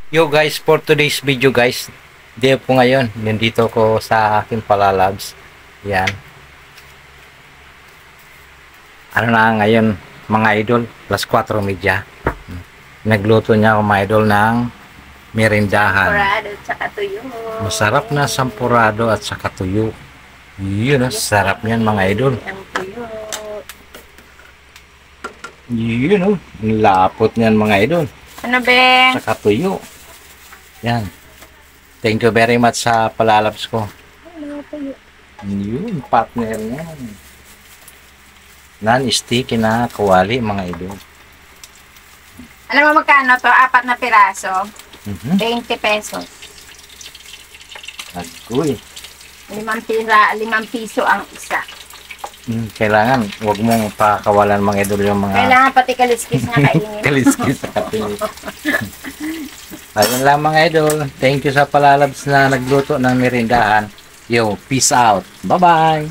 Yo guys, for today's video guys, day po ngayon, nandito ko sa aking palalabs. Yan. Ano na ngayon mga idol, plus 4:30. Nagluto niya ako mga idol ng merindahan. Sampurado at saka tuyo. Masarap na sampurado at saka tuyo. Yun, sarap niyan mga idol. Ang tuyo. Yun, lapot niyan mga idol. Ano, Beng? Saka tuyo. Yan. Thank you very much sa palalabs ko. Ano, tuyo? Yun, partner niyan. Non-sticky na kawali mga idol. Alam mo magkano to? 4 na piraso. 20 pesos. Agoy. 5 piso ang isa. Kailangan, huwag mong pakawalan mga idol yung mga Kailangan pati kaliskis nga kainin. kaliskis sa atin. Ayun lang mga idol. Thank you sa palalabs na nagluto ng merindahan. Yo, peace out. Bye-bye.